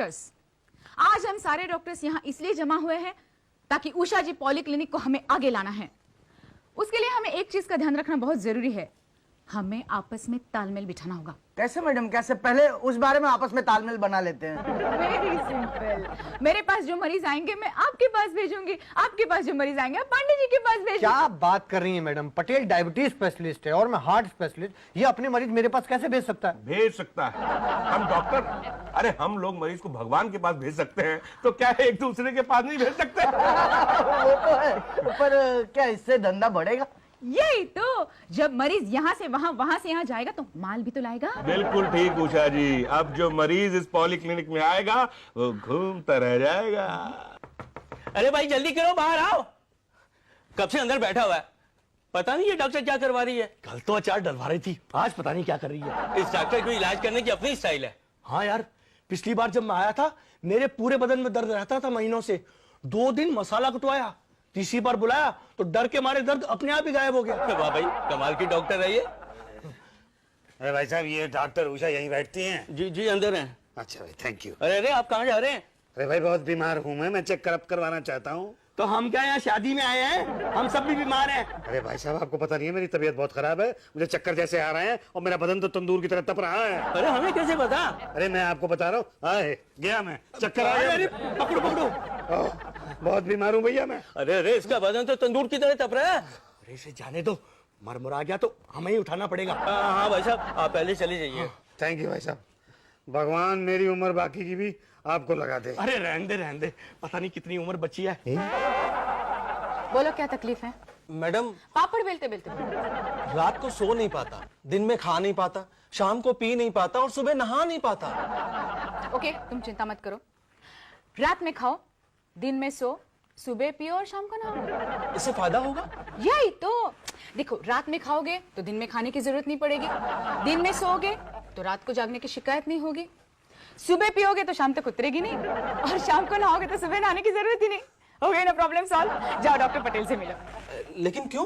Doctors. आज हम सारे डॉक्टर्स यहाँ इसलिए जमा हुए हैं ताकि उषा जी पॉलीक्लिनिक को हमें आगे लाना है। उसके लिए हमें एक चीज का ध्यान रखना बहुत जरूरी है, हमें आपस में तालमेल बिठाना होगा। कैसे मैडम, कैसे? पहले उस बारे में आपस में तालमेल बना लेते हैं। Very simple. मेरे पास जो मरीज आएंगे मैं आपके पास भेजूंगी, आपके पास जो मरीज आएंगे आप पांडे जी के पास भेजूंगी। क्या बात कर रही है मैडम? पटेल डायबिटीज स्पेशलिस्ट है और मैं हार्ट स्पेशलिस्ट। ये अपने मरीज मेरे पास कैसे भेज सकता है? भेज सकता है। हम डॉक्टर, अरे हम लोग मरीज को भगवान के पास भेज सकते हैं, तो क्या है एक दूसरे के पास नहीं भेज सकते? वो तो है, पर क्या इससे धंधा बढ़ेगा? यही तो, जब मरीज यहाँ से वहाँ, वहाँ से यहाँ जाएगा तो माल भी तो लाएगा। बिल्कुल ठीक उषा जी, अब जो मरीज इस पॉलीक्लिनिक में आएगा वो घूमता रह जाएगा। अरे भाई जल्दी करो, बाहर आओ। कब से अंदर बैठा हुआ है, पता नहीं ये डॉक्टर क्या करवा रही है। कल तो अचार डलवा रही थी, आज पता नहीं क्या कर रही है। इस डॉक्टर को इलाज करने की अपनी स्टाइल है। हाँ यार, पिछली बार जब मैं आया था मेरे पूरे बदन में दर्द रहता था महीनों से। 2 दिन मसाला कुटवाया, तीसरी बार बुलाया तो डर के मारे दर्द अपने आप ही गायब हो गया। वाह भाई, कमाल की डॉक्टर है ये। अरे भाई साहब, ये डॉक्टर उषा यहीं बैठती हैं? जी जी अंदर हैं। अच्छा भाई, थैंक यू। अरे अरे आप कहाँ जा रहे हैं? अरे भाई बहुत बीमार हूँ मैं चेकअप करवाना चाहता हूँ। तो हम क्या यहाँ शादी में आए हैं? हम सब भी बीमार हैं। अरे भाई साहब, आपको पता नहीं है मेरी तबीयत बहुत खराब है, मुझे चक्कर जैसे आ रहे हैं और मेरा बदन तो तंदूर की तरह तप रहा है। अरे हमें कैसे पता? अरे मैं आपको बता रहा हूँ, आए गया मैं, चक्कर आ गया। अरे पकड़ो पकड़ो। बहुत बीमार हूँ भैया मैं। अरे अरे इसका बदन तो तंदूर की तरह तप रहा है। अरे इसे जाने दो, मरमुरा गया तो हमें ही उठाना पड़ेगा। हाँ भाई साहब, आप पहले चले जाइए। थैंक यू भाई साहब, भगवान मेरी उम्र बाकी की भी आपको लगा दे। अरे रहने दे, पता नहीं कितनी उम्र बची है। बोलो क्या तकलीफ है? मैडम, पापड़ बेलते बेलते। रात को सो नहीं पाता, दिन में खा नहीं पाता, शाम को पी नहीं पाता और सुबह नहा नहीं पाता। ओके, तुम चिंता मत करो, रात में खाओ, दिन में सो, सुबह पियो और शाम को नहाओ। इससे फायदा होगा? यही तो, देखो रात में खाओगे तो दिन में खाने की जरूरत नहीं पड़ेगी, दिन में सोओगे तो रात को जागने की शिकायत नहीं होगी, सुबह पियोगे तो शाम तक उतरेगी नहीं, और शाम को नहाओगे तो सुबह नहाने की जरूरत ही नहीं। हो गई ना प्रॉब्लम सॉल्व। जाओ डॉक्टर पटेल से मिलो। लेकिन क्यों?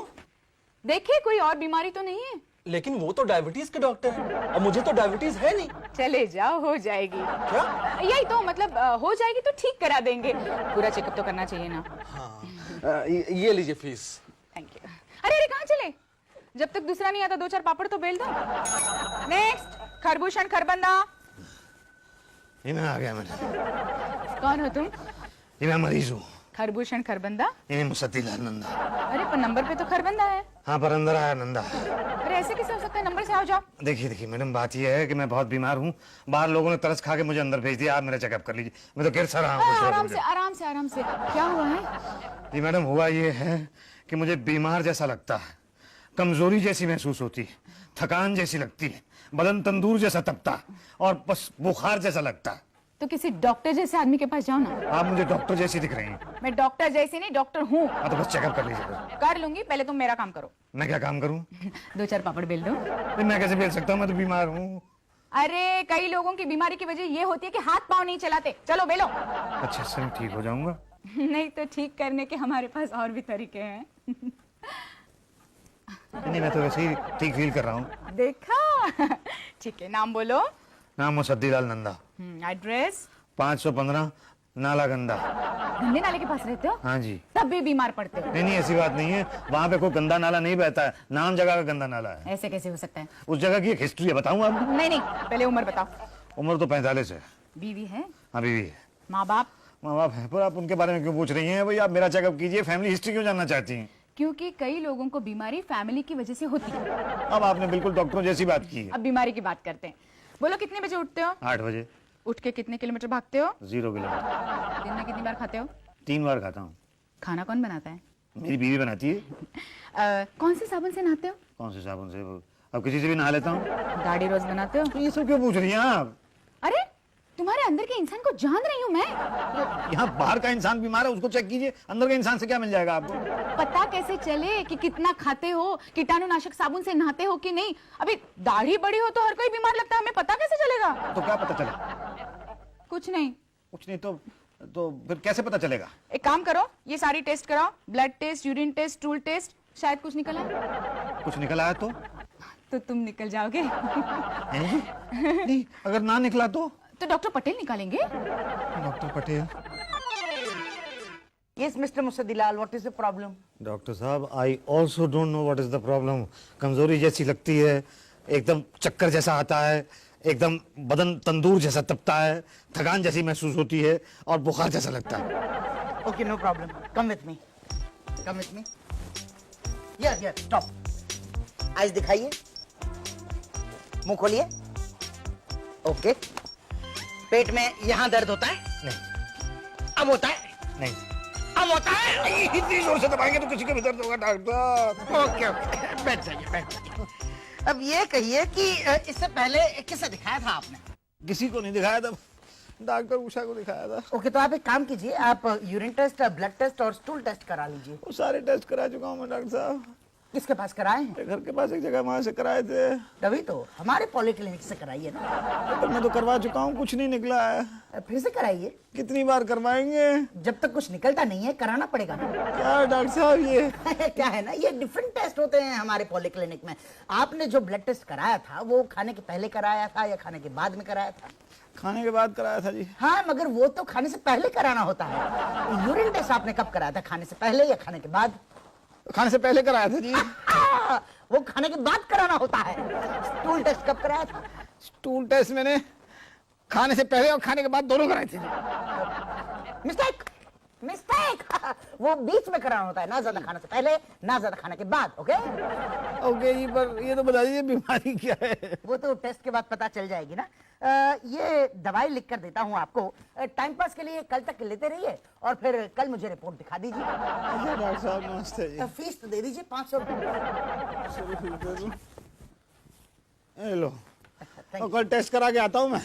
देखिए कोई और बीमारी तो नहीं है। लेकिन वो तो डायबिटीज के डॉक्टर हैं और मुझे तो डायबिटीज है नहीं। चले जाओ, हो जाएगी। क्या? यही तो मतलब, हो जाएगी तो ठीक करा देंगे, पूरा चेकअप तो करना चाहिए ना। हाँ, ये लीजिए फीस। Thank you. अरे अरे कहाँ चले? जब तक दूसरा नहीं आता 2-4 पापड़ तो बेल दो। नेक्स्ट, खरबूषण खरबंदा। ये मैं आ गया मैडम। कौन हो तुम? ये मैं मरीज हूँ। खरबूषण खरबंदा? ये मुसद्दीलाल नंदा। अरे पर नंबर पे तो खरबंदा है। हाँ, पर अंदर आया नंदा। अरे ऐसे कैसे हो सकता है? नंबर से आओ, जाओ। देखिए मैडम, बात ये है कि मैं बहुत बीमार हूँ, बाहर लोगों ने तरस खा के मुझे अंदर भेज दिया। आप मेरा चेकअप कर लीजिए, मैं तो गिर सा रहा हूँ। आराम से आराम से आराम से। क्या हुआ है? जी मैडम, हुआ ये है कि मुझे बीमार जैसा लगता है, कमजोरी जैसी महसूस होती है, थकान जैसी लगती है, बदन तंदूर जैसा तपता और बस बुखार जैसा लगता है। तो किसी डॉक्टर जैसे आदमी के पास जाओ ना। आप मुझे डॉक्टर जैसी दिख रही हैं। मैं डॉक्टर जैसी नहीं, डॉक्टर हूँ। हाँ तो बस चेकअप कर लीजिए। कर लूंगी, पहले तुम मेरा काम करो। मैं क्या काम करूँ? 2-4 पापड़ बेल दो। मैं कैसे बेच सकता हूँ, मैं तो बीमार हूँ। अरे कई लोगों की बीमारी की वजह ये होती है कि हाथ पाँव नहीं चलाते। चलो बेलो। अच्छा सर, ठीक हो जाऊंगा। नहीं तो ठीक करने के हमारे पास और भी तरीके हैं। नहीं, मैं तो वैसे ही ठीक फील कर रहा हूँ। देखा? ठीक है, नाम बोलो। नाम मुसद्दीलाल नंदा। एड्रेस? 515 नाला गंदा। गंदे नाले के पास रहते हो? हाँ जी। तब भी बीमार पड़ते हो? नहीं, ऐसी बात नहीं है, वहाँ पे कोई गंदा नाला नहीं बहता है, नाम जगह का गंदा नाला है। ऐसे कैसे हो सकता है? उस जगह की एक हिस्ट्री है, बताऊँ आपको? नहीं नहीं, पहले उम्र बताओ। उम्र तो 45 है। बीवी है? हाँ, बीवी है। माँ बाप? माँ बाप है, पर आप उनके बारे में क्यों पूछ रही हैं? भाई आप मेरा चेकअप कीजिए, फैमिली हिस्ट्री क्यों जानना चाहती हैं? क्योंकि कई लोगों को बीमारी फैमिली की वजह से होती है। अब आपने बिल्कुल डॉक्टरों जैसी बात की है। अब बीमारी की बात करते हैं। बोलो कितने बजे उठते हो? 8 बजे। उठ के कितने किलोमीटर भागते हो? 0 किलोमीटर। दिन में कितनी बार खाते हो? 3 बार खाता हूँ। खाना कौन बनाता है? मेरी बीवी बनाती है। कौन से साबुन से नहाते हो? कौन से साबुन से? अब किसी से भी नहा लेता हूँ। दाढ़ी रोज बनाते हो? तो ये सब क्यों पूछ रही हैं आप? अरे तुम्हारे अंदर के इंसान को जान रही हूँ मैं। यहाँ बाहर का इंसान बीमार है, उसको चेक कीजिए, अंदर के इंसान से क्या मिल जाएगा आपको? पता कैसे चले कि कितना खाते हो, कीटाणुनाशक साबुन से नहाते हो कि नहीं? अभी दाढ़ी बड़ी हो तो हर कोई बीमार लगता है, हमें पता कैसे चलेगा? तो क्या पता चले? कुछ नहीं। कुछ नहीं तो फिर कैसे पता चलेगा? एक काम करो, ये सारी टेस्ट कराओ, blood test, urine test, stool test, शायद कुछ निकला। कुछ निकल आया तो तुम निकल जाओगे। नहीं, अगर ना निकला तो तो डॉक्टर पटेल निकालेंगे। Doctor Patel. Yes, Mr. Musadilal, what is the problem? Doctor साहब, I also don't know what is the problem. कमजोरी जैसी लगती है, एकदम चक्कर जैसा आता है, एकदम बदन तंदूर जैसा तपता है, थकान जैसी महसूस होती है और बुखार जैसा लगता है। Okay, no problem. Come with me. Come with me. Here, stop. Eyes दिखाइए, मुंह खोलिए। ओके। पेट में यहाँ दर्द होता है? नहीं। अब होता है? नहीं। अब होता है? इतनी जोर से दबाएंगे तो किसी को भी दर्द होगा डॉक्टर। ओके, बैठ जाइए। अब ये कहिए कि इससे पहले किसे दिखाया था आपने? किसी को नहीं दिखाया था, डॉक्टर उषा को दिखाया था। ओके, तो आप एक काम कीजिए, आप यूरिन टेस्ट, ब्लड टेस्ट और स्टूल टेस्ट करा लीजिए। वो सारे टेस्ट करा चुका हूँ मैं डॉक्टर साहब। किसके पास कराए हैं? घर के पास एक जगह वहां से कराए थे। तभी तो हमारे पॉलिक्लिनिक से कराइए ना। तो मैं तो करवा चुका हूँ, कुछ नहीं निकला है। फिर से कराइए। कितनी बार करवाएंगे? जब तक कुछ निकलता नहीं है कराना पड़ेगा ना। क्या डॉक्टर साहब ये? क्या है ना, ये डिफरेंट टेस्ट होते हैं हमारे पॉलिक्लिनिक में। आपने जो ब्लड टेस्ट कराया था वो खाने के पहले कराया था या खाने के बाद में कराया था? खाने के बाद कराया था जी। हाँ, मगर वो तो खाने से पहले कराना होता है। यूरिन टेस्ट आपने कब कराया था, खाने से पहले या खाने के बाद? खाने से पहले कराया था जी। वो खाने के बाद कराना होता है। स्टूल टेस्ट कब कराया था? स्टूल टेस्ट मैंने खाने से पहले और खाने के बाद दोनों कराए थे। मिस्टेक। वो बीच में कराना होता है, ना ज्यादा खाने से पहले ना ज्यादा खाने के बाद। ओके ओके जी, पर ये तो बता दीजिए बीमारी क्या है? वो तो टेस्ट के बाद पता चल जाएगी ना। ये दवाई लिख कर देता हूँ आपको, टाइम पास के लिए कल तक लेते रहिए और फिर कल मुझे रिपोर्ट दिखा दीजिए। अच्छा डॉक्टर साहब, नमस्ते जी। फीस तो दे दीजिए 500 रुपये। ए लो, और कल टेस्ट करा के आता हूँ मैं।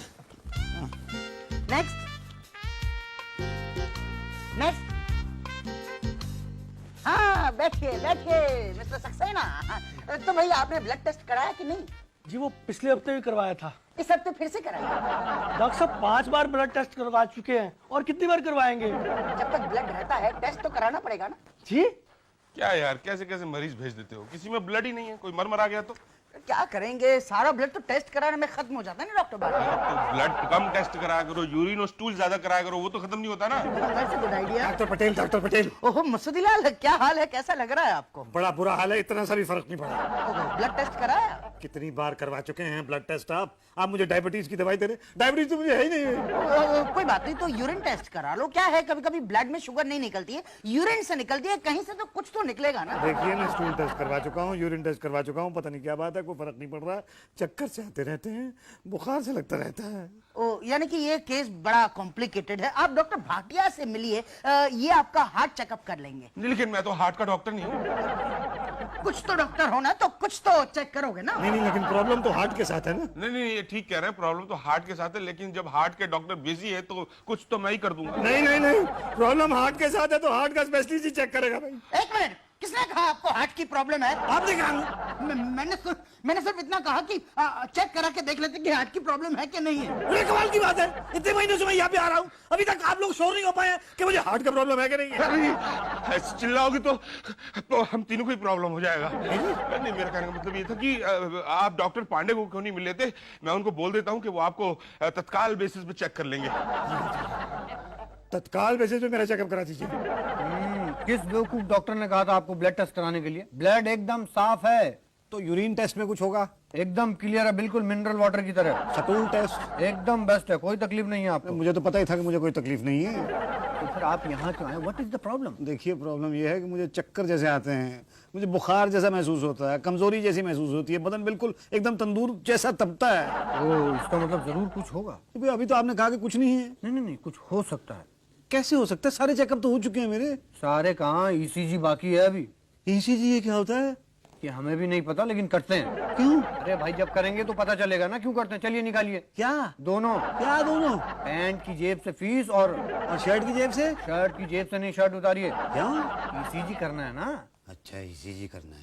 नेक्स्ट। हाँ, बैठिए मिस्टर सक्सेना। तो भैया आपने ब्लड टेस्ट कराया कि नहीं? जी वो पिछले हफ्ते भी करवाया था। इस हफ्ते फिर से कराइए। डॉक्टर साहब 5 बार ब्लड टेस्ट करवा चुके हैं और कितनी बार करवाएंगे? जब तक ब्लड रहता है टेस्ट तो कराना पड़ेगा ना। जी क्या यार, कैसे कैसे मरीज भेज देते हो? किसी में ब्लड ही नहीं है, कोई मर आ गया तो क्या करेंगे, सारा ब्लड तो टेस्ट कराने में खत्म हो जाता है ना डॉक्टर बाबा। तो ब्लड कम टेस्ट कराया करो, यूरिन और स्टूल ज्यादा कराया करो, वो तो खत्म नहीं होता ना। Good idea. डॉक्टर पटेल, ओहो मुसद्दिलाल, क्या हाल है, कैसा लग रहा है आपको? बड़ा बुरा हाल है, इतना सा भी फर्क नहीं पड़ा। ब्लड टेस्ट कराया? कितनी बार करवा चुके हैं ब्लड टेस्ट आप मुझे डायबिटीज की दवाई दे रहे? डायबिटीज तो मुझे है ही नहीं। कोई बात नहीं, तो यूरिन टेस्ट करा लो। क्या है, कभी कभी ब्लड में शुगर नहीं निकलती है, यूरिन से निकलती है, कहीं से तो कुछ तो निकलेगा ना। देखिए, मैं स्टूल टेस्ट करवा चुका हूँ, यूरिन टेस्ट करवा चुका हूँ, पता नहीं क्या बात है, कोई फर्क नहीं पड़ रहा। चक्कर से आते रहते हैं, बुखार से लगता रहता है। यानी कि ये केस बड़ा कॉम्प्लिकेटेड है। आप डॉक्टर भाटिया से मिलिए, ये आपका हार्ट चेकअप कर लेंगे। लेकिन मैं तो हार्ट का डॉक्टर नहीं हूँ। कुछ तो डॉक्टर होना, तो कुछ तो चेक करोगे ना। नहीं, लेकिन प्रॉब्लम तो हार्ट के साथ है ना। नहीं, ये ठीक कह रहे हैं, प्रॉब्लम तो हार्ट के साथ है, लेकिन जब हार्ट के डॉक्टर बिजी है तो कुछ तो मैं ही कर दूंगा। नहीं, प्रॉब्लम हार्ट के साथ है तो हार्ट का स्पेशलिस्ट ही चेक करेगा भाई। एक मिनट, किसने कहा आपको हार्ट की प्रॉब्लम है? आपने कहा? मैंने सिर्फ इतना कहा कि चेक करा के देख लेते कि हार्ट की प्रॉब्लम है कि नहीं है। ये कमाल की बात है, इतने महीनों से मैं यहाँ पे आ रहा हूँ, अभी तक आप लोग श्योर नहीं हो पाए कि मुझे हार्ट का प्रॉब्लम है कि नहीं है। ऐसे चिल्लाओगे तो हम तीनों को ही प्रॉब्लम हो जाएगा। नहीं, मेरा कहने का मतलब ये था कि आप डॉक्टर पांडे को क्यों नहीं मिल लेते? मैं उनको बोल देता हूँ कि वो आपको तत्काल बेसिस पे चेक कर लेंगे। तत्काल बेसिस पे मेरा चेकअप करा दीजिए। किस बेवकूफ डॉक्टर ने कहा था आपको ब्लड टेस्ट कराने के लिए? ब्लड एकदम साफ है, तो यूरिन टेस्ट में कुछ होगा? एकदम क्लियर है, बिल्कुल मिनरल वाटर की तरह। स्टूल टेस्ट एकदम बेस्ट है, कोई तकलीफ नहीं है आपको। मुझे तो पता ही था कि मुझे कोई तकलीफ नहीं है। तो फिर आप यहाँ क्यों आए? What is the problem? देखिए, प्रॉब्लम यह है कि मुझे चक्कर जैसे आते हैं, मुझे बुखार जैसा महसूस होता है, कमजोरी जैसी महसूस होती है, बदन बिल्कुल एकदम तंदूर जैसा तपता है। ओह, इसका मतलब जरूर कुछ होगा। अभी तो आपने कहा कि कुछ नहीं है। नहीं, कुछ हो सकता है। कैसे हो सकता है? सारे चेकअप तो हो चुके हैं मेरे। सारे कहाँ, ईसीजी बाकी है अभी। ईसीजी ये क्या होता है? कि हमें भी नहीं पता, लेकिन करते हैं। क्यों? अरे भाई, जब करेंगे तो पता चलेगा ना क्यों करते हैं। चलिए निकालिए। क्या दोनों। क्या दोनों? पैंट की जेब से फीस और शर्ट की जेब से? शर्ट की जेब से नहीं, शर्ट उतारिए। क्या? ईसीजी करना है ना। अच्छा, ईसीजी करना है।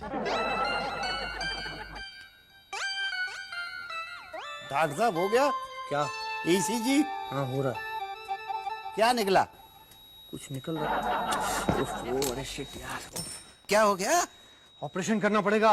डॉक्टर साहब, हो गया क्या? ईसीजी? हाँ, हो रहा। क्या निकला? कुछ निकल रहा। उफ, अरे शिट यार, क्या हो गया? ऑपरेशन करना पड़ेगा।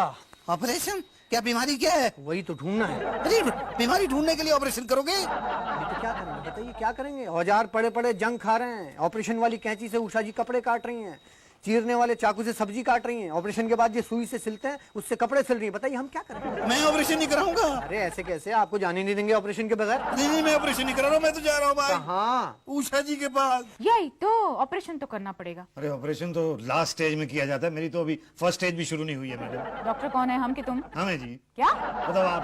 ऑपरेशन? क्या बीमारी क्या है? वही तो ढूंढना है। अरे बीमारी ढूंढने के लिए ऑपरेशन करोगे? नहीं तो क्या करेंगे बताइए, क्या करेंगे? औजार पड़े पड़े जंग खा रहे हैं, ऑपरेशन वाली कैंची से उषा जी कपड़े काट रही हैं, चीरने वाले चाकू से सब्जी काट रही हैं, ऑपरेशन के बाद ये सुई से सिलते हैं उससे कपड़े सिल रही हैं। बताइए हम क्या करें? मैं ऑपरेशन नहीं कराऊंगा। अरे ऐसे कैसे, आपको जाने नहीं देंगे ऑपरेशन के बगैर। नहीं, मैं ऑपरेशन नहीं करा रहा हूँ, मैं तो जा रहा हूँ भाई हाँ उषा जी के पास। यही तो, ऑपरेशन तो करना पड़ेगा। अरे ऑपरेशन तो लास्ट स्टेज में किया जाता है, मेरी तो अभी फर्स्ट स्टेज भी शुरू नहीं हुई है मैडम। डॉक्टर कौन है, हम कि तुम? हमें जी क्या? बताओ आप।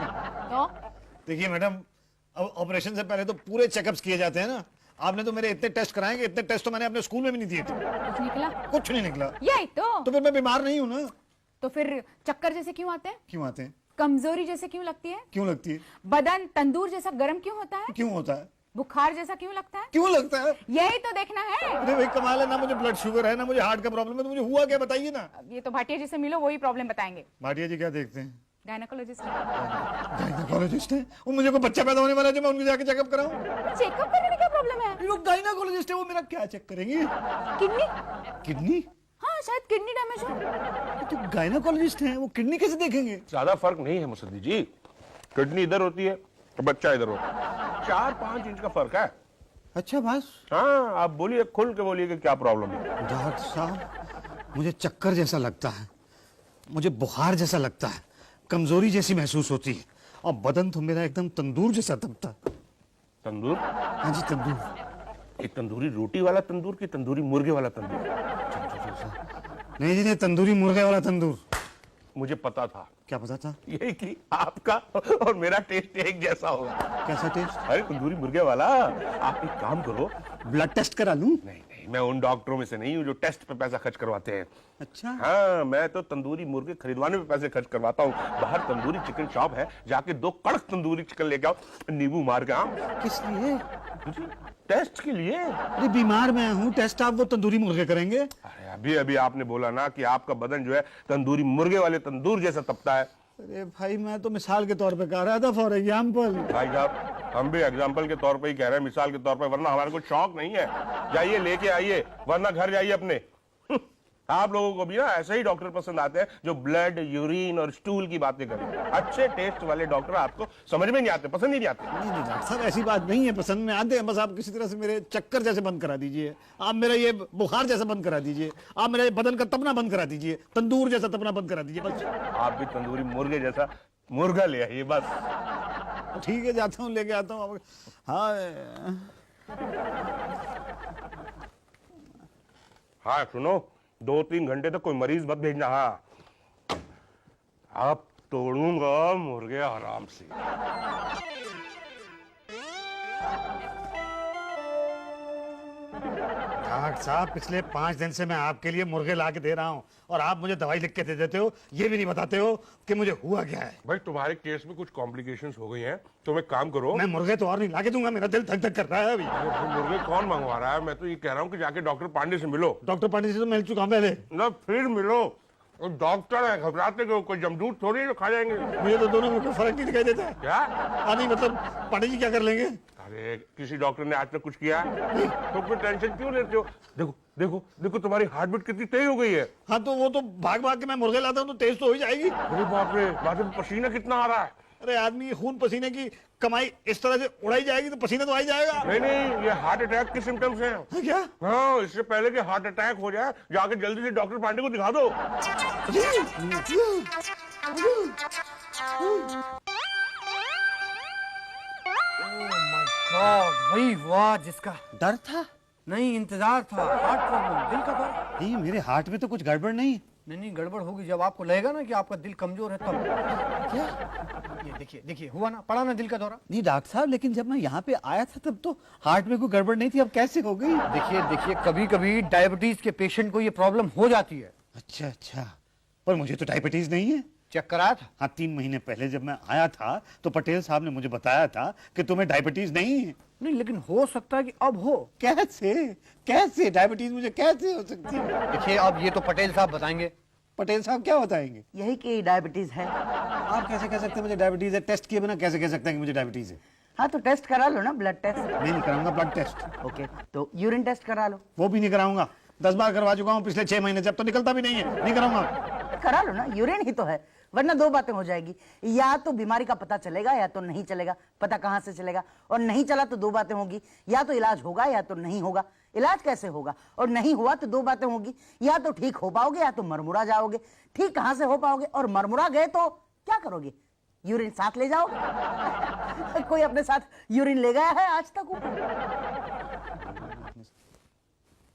तो देखिए मैडम, अब ऑपरेशन से पहले तो पूरे चेकअप्स किए जाते हैं ना। आपने तो मेरे इतने टेस्ट कराएंगे, इतने टेस्ट तो मैंने अपने स्कूल में भी नहीं दिए थे। कुछ निकला? कुछ नहीं निकला। यही तो फिर मैं बीमार नहीं हूँ ना। तो फिर चक्कर जैसे क्यों आते हैं? क्यों आते हैं? कमजोरी जैसे क्यों लगती है? क्यों लगती है? बदन तंदूर जैसा गर्म क्यों होता है? क्यों होता है? बुखार जैसा क्यों लगता है? क्यों लगता है? यही तो देखना है। अरे भाई कमाल है ना, मुझे ब्लड शुगर है ना मुझे हार्ट का प्रॉब्लम है, तो मुझे हुआ क्या बताइए ना। अब ये तो भाटिया जी से मिलो, वही प्रॉब्लम बताएंगे। भाटिया जी क्या देखते हैं? गायनेकोलॉजिस्ट। गायनेकोलॉजिस्ट है वो, मुझे को बच्चा पैदा होने वाला है जो मैं उनको जाके चेकअप कराऊं? चेकअप करने में क्या प्रॉब्लम है? वो गायनेकोलॉजिस्ट है, वो मेरा क्या चेक करेंगे? किडनी? किडनी? हाँ शायद किडनी डैमेज हो। तो गायनेकोलॉजिस्ट है, वो किडनी कैसे देखेंगे? ज्यादा फर्क नहीं है मुसद्दी जी, किडनी इधर होती है तो बच्चा इधर होता है, 4-5 इंच का फर्क है। अच्छा बस। हाँ आप बोलिए, खुल के बोलिए कि क्या प्रॉब्लम है। डॉक्टर साहब मुझे चक्कर जैसा लगता है, मुझे बुखार जैसा लगता है, कमजोरी जैसी महसूस होती है, और बदन तो मेरा एकदम तंदूर जैसा तपता है। तंदूर? हाँ जी तंदूर। एक तंदूरी रोटी वाला तंदूर की तंदूरी मुर्गे वाला तंदूर? नहीं जी नहीं, तंदूरी मुर्गे वाला तंदूर। मुझे पता था। क्या पता था? यही कि आपका और मेरा टेस्ट एक जैसा होगा। कैसा टेस्ट? अरे तंदूरी मुर्गे वाला। आप एक काम करो, ब्लड टेस्ट करा लूं? नहीं नहीं, मैं उन डॉक्टरों में से नहीं हूँ जो टेस्ट पे पैसा खर्च करवाते हैं। अच्छा। हाँ, मैं तो तंदूरी मुर्गे खरीदवाने में पैसे खर्च करवाता हूँ। बाहर तंदूरी चिकन शॉप है, जाके 2 कड़क तंदूरी चिकन लेके आओ, नींबू मार के। हाँ किस लिए? टेस्ट के लिए। अरे बीमार मैं हूँ, टेस्ट आप वो तंदूरी मुर्गे करेंगे? अरे अभी अभी आपने बोला ना कि आपका बदन जो है तंदूरी मुर्गे वाले तंदूर जैसा तपता है। अरे भाई मैं तो मिसाल के तौर पे कह रहा था, फॉर एग्जाम्पल। भाई साहब हम भी एग्जाम्पल के तौर पे ही कह रहे हैं, मिसाल के तौर पे, वरना हमारे को शौक नहीं है। जाइए लेके आइए, वरना घर जाइए अपने। आप लोगों को भी ना ऐसे ही डॉक्टर पसंद आते हैं जो ब्लड, यूरिन और स्टूल की बातें करें। अच्छे टेस्ट वाले डॉक्टर आपको समझ में नहीं आते, पसंद ही नहीं आते। नहीं नहीं डॉक्टर साहब ऐसी बात नहीं है, पसंद में आते हैं, बस आप किसी तरह से मेरे चक्कर जैसे बंद करा दीजिए, आप मेरा ये बुखार जैसा बंद करा दीजिए, आप मेरे बदन का तपना बंद करा दीजिए, तंदूर जैसा तपना बंद करा दीजिए बस। आप भी तंदूरी मुर्गे जैसा मुर्गा ले आइए बस। ठीक है जाता हूँ, लेके आता हूँ। हाँ हाँ सुनो, 2-3 घंटे तक कोई मरीज मत भेजना। हाँ आप तोड़ूंगा मुर्गे आराम से। डॉक्टर साहब पिछले 5 दिन से मैं आपके लिए मुर्गे ला के दे रहा हूँ, और आप मुझे दवाई लिख के दे देते हो, ये भी नहीं बताते हो कि मुझे हुआ क्या है। भाई तुम्हारे केस में कुछ कॉम्प्लिकेशंस हो गई हैं, तुम एक काम करो। मैं मुर्गे तो और नहीं ला के दूंगा, मेरा दिल धक धक कर रहा है अभी। अरे भाई, मुर्गे कौन मंगवा रहा है? मैं तो ये कह रहा हूँ कि जाके डॉक्टर पांडे से मिलो। डॉक्टर पांडे से तो मिल चुका हूं पहले। ना फिर मिलो, वो डॉक्टर है, घबराते क्यों? कोई जमदूत थोड़ी है जो खा जाएंगे। मुझे तो दोनों में कोई फर्क नहीं दिखाई देता है। क्या? नहीं मतलब पांडे जी क्या कर लेंगे? अरे किसी डॉक्टर ने आज तक कुछ किया है? तुम कोई टेंशन क्यों लेते हो? देखो देखो देखो, तुम्हारी हार्ट बीट कितनी तेज हो गई है। हाँ तो वो तो भाग भाग के मैं मुर्गे लाता हूँ तो तेज तो हो ही जाएगी। अरे बाप रे, बाप रे, पसीना कितना आ रहा है। अरे आदमी खून पसीने की कमाई इस तरह से उड़ाई जाएगी तो पसीना तो आ ही जाएगा। नहीं नहीं, ये हार्ट अटैक के सिम्टम्स हैं। हाँ, क्या? हाँ, इससे पहले कि हार्ट अटैक हो जाए जाके जल्दी से डॉक्टर पांडे को दिखा दो। वही वाह जिसका डर था? नहीं इंतजार था, हार्ट प्रॉब्लम, दिल का दर्द। नहीं मेरे हार्ट में तो कुछ गड़बड़ नहीं। नहीं गड़बड़ होगी जब आपको लगेगा ना कि आपका दिल कमजोर है तब। क्या? ये देखिए देखिए, हुआ ना, पड़ा ना दिल का दौरा। नहीं डॉक्टर साहब, लेकिन जब मैं यहाँ पे आया था तब तो हार्ट में कोई गड़बड़ नहीं थी, अब कैसे हो गई? देखिए देखिए, कभी कभी डायबिटीज के पेशेंट को ये प्रॉब्लम हो जाती है। अच्छा अच्छा, पर मुझे तो डायबिटीज नहीं है। चेक कराया था? हाँ 3 महीने पहले जब मैं आया था तो पटेल साहब ने मुझे बताया था कि तुम्हें डायबिटीज नहीं है। नहीं लेकिन हो सकता है कि अब हो। कैसे? कैसे डायबिटीज मुझे कैसे हो सकती है? देखिए अब ये तो पटेल साहब बताएंगे। पटेल साहब क्या बताएंगे? यही कि डायबिटीज है। आप कैसे कह सकते हैं मुझे डायबिटीज है? टेस्ट किए बिना कैसे कह सकते हैं कि मुझे डायबिटीज है? हाँ तो टेस्ट करा लो ना, ब्लड टेस्ट। मैं नहीं कराऊंगा ब्लड टेस्ट। ओके, तो यूरिन टेस्ट करा लो। वो भी नहीं कराऊंगा, 10 बार करवा चुका हूँ पिछले 6 महीने से, अब तो निकलता भी नहीं है, नहीं कराऊंगा। करा लो ना, यूरिन ही तो है। वरना दो बातें हो जाएगी, या तो बीमारी का पता चलेगा या तो नहीं चलेगा। पता कहां से चलेगा? और नहीं चला तो दो बातें होगी, या तो इलाज होगा या तो नहीं होगा। इलाज कैसे होगा? और नहीं हुआ तो दो बातें होगी, या तो ठीक हो पाओगे या तो मरमुरा जाओगे। ठीक कहां से हो पाओगे? और मरमुरा गए तो क्या करोगे? यूरिन साथ ले जाओगे? कोई अपने साथ यूरिन ले गया है आज तक ऊपर?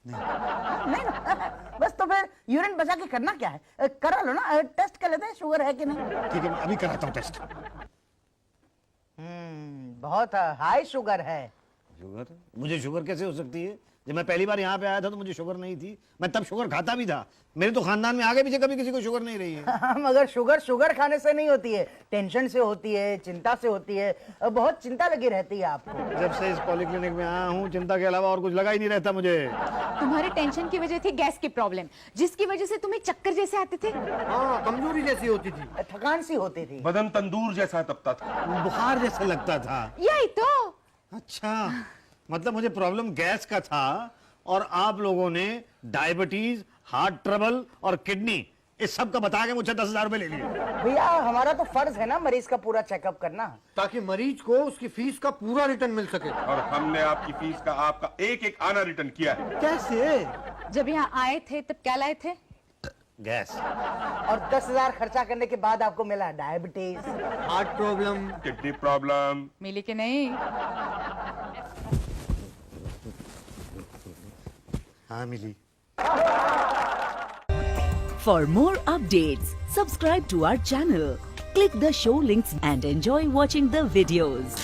नहीं ना, बस तो फिर यूरिन बचा के करना क्या है? करा लो ना, टेस्ट कर लेते हैं शुगर है कि नहीं। ठीक है, मैं अभी कराता हूँ टेस्ट। बहुत हाई शुगर है। शुगर? मुझे शुगर कैसे हो सकती है? जब मैं पहली बार यहाँ पे आया था तो मुझे शुगर नहीं थी, मैं तब शुगर खाता भी था। मेरे तो खानदान में आगे पीछे कभी किसी को शुगर नहीं रही है। मगर शुगर खाने से नहीं होती है, टेंशन से होती है, चिंता से होती है। बहुत चिंता लगी रहती है आपको। जब से इस पॉलीक्लिनिक में आया हूँ चिंता के अलावा और कुछ लगा ही नहीं रहता मुझे। तुम्हारे टेंशन की वजह थी गैस की प्रॉब्लम, जिसकी वजह से तुम्हें चक्कर जैसे आते थे। हाँ, कमजोरी जैसी होती थी, थकान सी होती थी, बदन तंदूर जैसा तपता था, बुखार जैसा लगता था। यही तो। अच्छा, मतलब मुझे प्रॉब्लम गैस का था और आप लोगों ने डायबिटीज, हार्ट ट्रबल और किडनी इस सब का बता के मुझे 10,000 रुपए ले लिए। भैया हमारा तो फर्ज है ना मरीज का पूरा चेकअप करना, ताकि मरीज को उसकी फीस का पूरा रिटर्न मिल सके। और हमने आपकी फीस का आपका एक एक आना रिटर्न किया है। कैसे? जब यहाँ आए थे तब क्या लाए थे? गैस। और 10,000 खर्चा करने के बाद आपको मिला diabetes, heart problem, kidney problem. मिली कि नहीं? हाँ मिली। For more updates, subscribe to our channel, click the show links and enjoy watching the videos.